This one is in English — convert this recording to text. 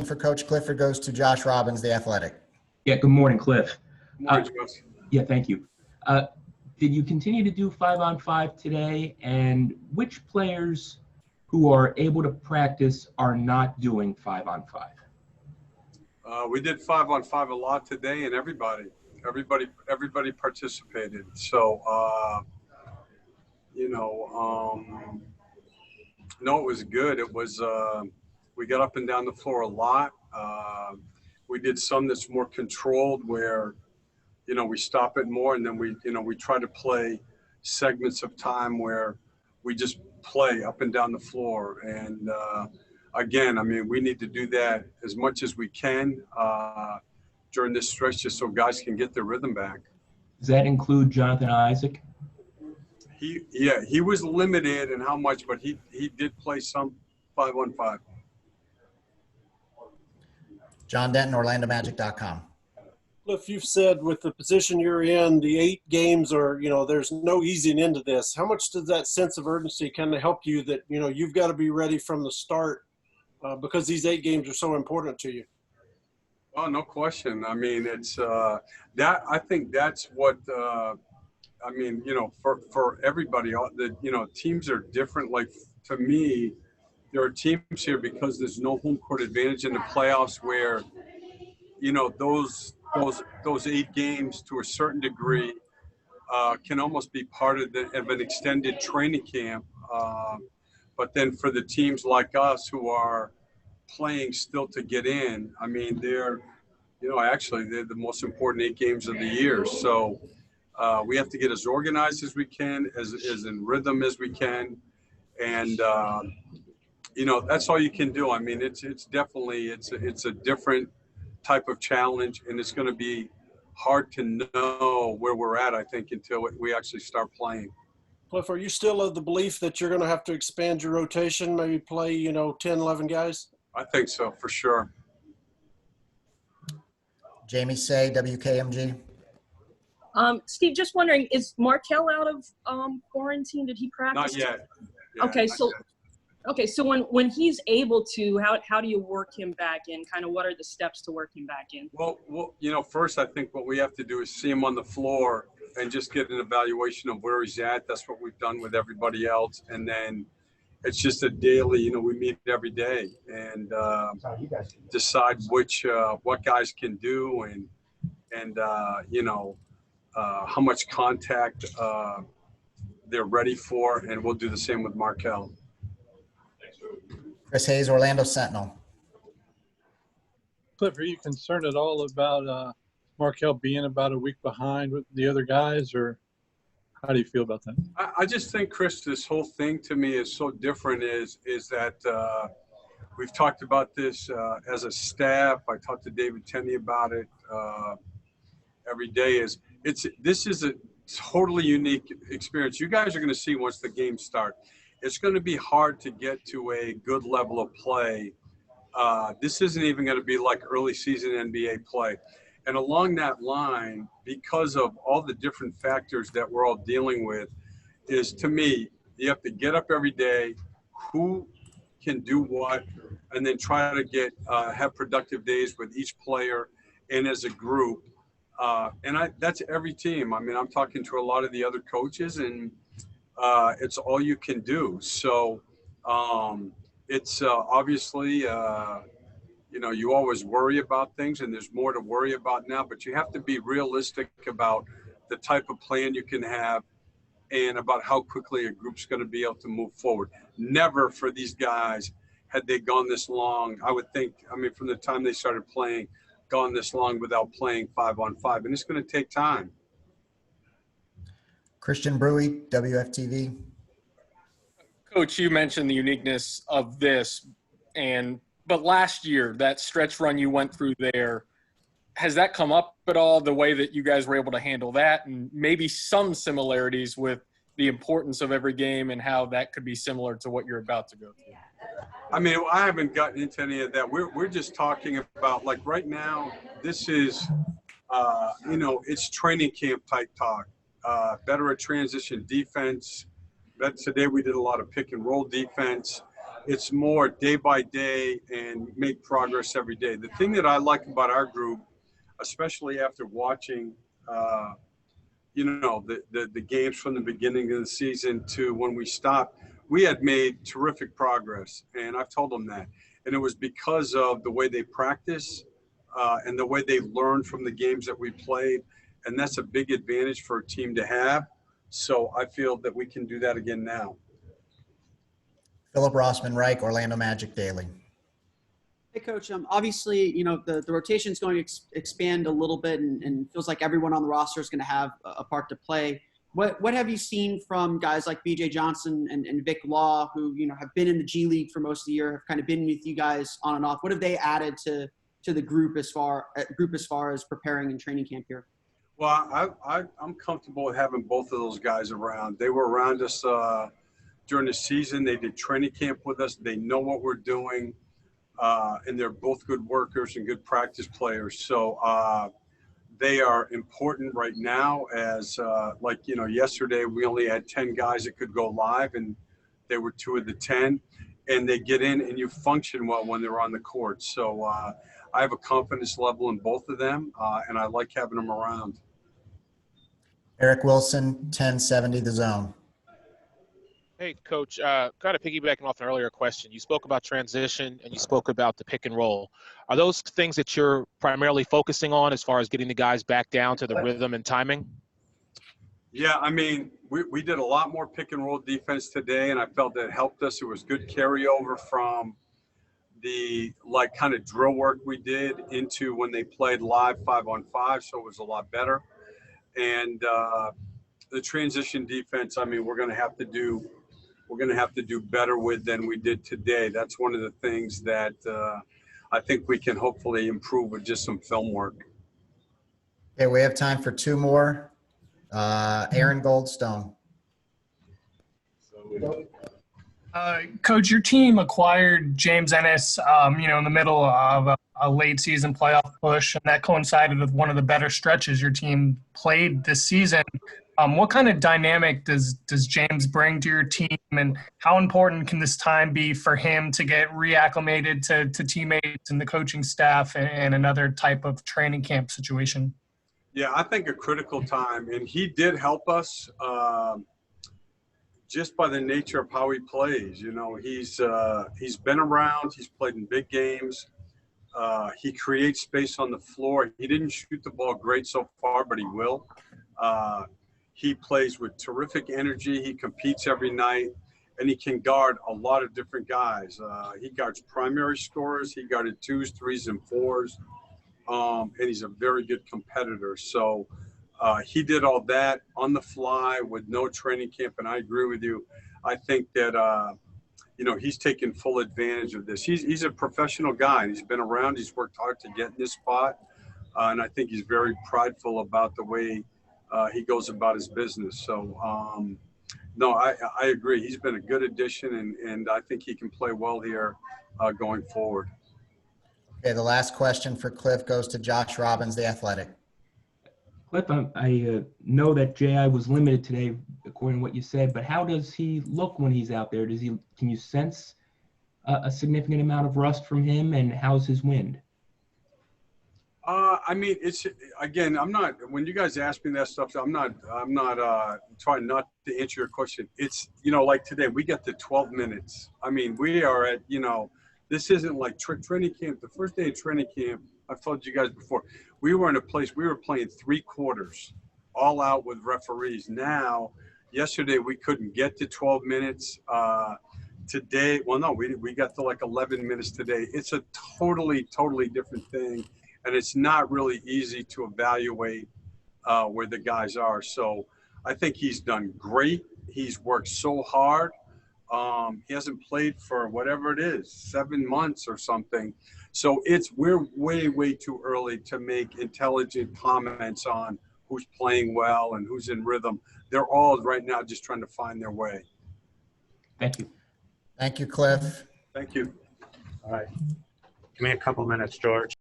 for Coach Clifford goes to Josh Robbins, the Athletic. Yeah, good morning, Cliff. Good morning, Josh. Yeah, thank you. Did you continue to do 5-on-5 today? And which players who are able to practice are not doing 5-on-5? We did 5-on-5 a lot today, and everybody participated. So, no, it was good. It was, we got up and down the floor a lot. We did some that's more controlled where, we stop it more, and then we try to play segments of time where we just play up and down the floor. And again, I mean, we need to do that as much as we can during this stretch, just so guys can get their rhythm back. Does that include Jonathan Isaac? He was limited in how much, but he did play some 5-on-5. John Denton, OrlandoMagic.com. Cliff, you've said with the position you're in, the 8 games are, there's no easing into this. How much does that sense of urgency kind of help you that, you've got to be ready from the start because these 8 games are so important to you? Oh, no question. I mean, it's that I think that's what for everybody, teams are different. Like to me, there are teams here because there's no home court advantage in the playoffs where, those 8 games to a certain degree can almost be part of an extended training camp. But then for the teams like us who are playing still to get in, I mean, they're the most important 8 games of the year. So we have to get as organized as we can, as in rhythm as we can. And, that's all you can do. I mean, it's definitely, it's a different type of challenge, and it's going to be hard to know where we're at, I think, until we actually start playing. Cliff, are you still of the belief that you're going to have to expand your rotation, maybe play, 10, 11 guys? I think so, for sure. Jamie Say, WKMG. Steve, just wondering, is Markelle out of quarantine? Did he practice? Not yet. Yeah, okay, not so yet. Okay, so when he's able to, how do you work him back in? Kind of what are the steps to work him back in? Well, first I think what we have to do is see him on the floor and just get an evaluation of where he's at. That's what we've done with everybody else. And then it's just a daily, we meet every day and decide what guys can do and how much contact they're ready for. And we'll do the same with Markelle. Chris Hayes, Orlando Sentinel. Cliff, are you concerned at all about Markelle being about a week behind with the other guys, or how do you feel about that? I just think, Chris, this whole thing to me is so different is that we've talked about this as a staff. I talked to David Tenney about it every day. This is a totally unique experience. You guys are going to see once the games start. It's going to be hard to get to a good level of play. This isn't even going to be like early season NBA play. And along that line, because of all the different factors that we're all dealing with, is to me, you have to get up every day, who can do what, and then try to have productive days with each player and as a group. That's every team. I mean, I'm talking to a lot of the other coaches, and it's all you can do. So it's obviously, you always worry about things, and there's more to worry about now, but you have to be realistic about the type of plan you can have and about how quickly a group's going to be able to move forward. Never for these guys, had they gone this long, I would think, from the time they started playing, gone this long without playing 5-on-5, and it's going to take time. Christian Brewy, WFTV. Coach, you mentioned the uniqueness of this, but last year, that stretch run you went through there, has that come up at all, the way that you guys were able to handle that, and maybe some similarities with the importance of every game and how that could be similar to what you're about to go through? I haven't gotten into any of that. We're just talking about, like, right now, this is, it's training camp type talk. Better at transition defense. Today we did a lot of pick and roll defense. it's more day by day and make progress every day. The thing that I like about our group, especially after watching, the games from the beginning of the season to when we stopped, we had made terrific progress. And I've told them that. And it was because of the way they practice and the way they learn from the games that we played. And that's a big advantage for a team to have. So I feel that we can do that again now. Philip Rossman Reich, Orlando Magic Daily. Hey, Coach. Obviously, the rotation is going to expand a little bit, and feels like everyone on the roster is going to have a part to play. What have you seen from guys like B.J. Johnson and Vic Law, who have been in the G League for most of the year, have kind of been with you guys on and off? What have they added to the group as far as preparing and training camp here? Well, I'm comfortable with having both of those guys around. They were around us during the season. They did training camp with us. They know what we're doing. And they're both good workers and good practice players. So they are important right now as yesterday we only had 10 guys that could go live, and they were 2 of the 10. And they get in and you function well when they're on the court. So I have a confidence level in both of them, and I like having them around. Eric Wilson, 1070 The Zone. Hey, Coach, kind of piggybacking off an earlier question, you spoke about transition and you spoke about the pick and roll. Are those things that you're primarily focusing on as far as getting the guys back down to the rhythm and timing? Yeah, I mean, we did a lot more pick and roll defense today, and I felt that helped us. It was good carryover from the kind of drill work we did into when they played live 5-on-5, so it was a lot better. And the transition defense, I mean, we're going to have to do better with than we did today. That's one of the things that I think we can hopefully improve with just some film work. Okay, we have time for 2 more. Aaron Goldstone. Coach, your team acquired James Ennis, in the middle of a late season playoff push, and that coincided with one of the better stretches your team played this season. What kind of dynamic does James bring to your team, and how important can this time be for him to get reacclimated to teammates and the coaching staff and another type of training camp situation? Yeah, I think a critical time, and he did help us just by the nature of how he plays. He's been around, he's played in big games. He creates space on the floor. He didn't shoot the ball great so far, but he will. He plays with terrific energy. He competes every night, and he can guard a lot of different guys. He guards primary scorers. He guarded 2s, 3s, and 4s, and he's a very good competitor. So he did all that on the fly with no training camp, and I agree with you. I think that he's taken full advantage of this. He's a professional guy. He's been around. He's worked hard to get in this spot, and I think he's very prideful about the way he goes about his business. So, no, I agree. He's been a good addition, and I think he can play well here going forward. Okay, the last question for Cliff goes to Josh Robbins, The Athletic. Cliff, I know that J.I. was limited today, according to what you said, but how does he look when he's out there? Can you sense a significant amount of rust from him, and how's his wind? I mean, when you guys ask me that stuff, I'm not trying not to answer your question. It's, like today, we got the 12 minutes. I mean, we are at, this isn't like training camp. The first day of training camp, I've told you guys before, we were in a place, we were playing 3 quarters, all out with referees. Now, yesterday, we couldn't get to 12 minutes. Today, we got to like 11 minutes today. It's a totally different thing. And it's not really easy to evaluate where the guys are. So I think he's done great. He's worked so hard. He hasn't played for whatever it is, 7 months or something. So we're way too early to make intelligent comments on who's playing well and who's in rhythm. They're all right now just trying to find their way. Thank you. Thank you, Cliff. Thank you. All right. Give me a couple minutes, George.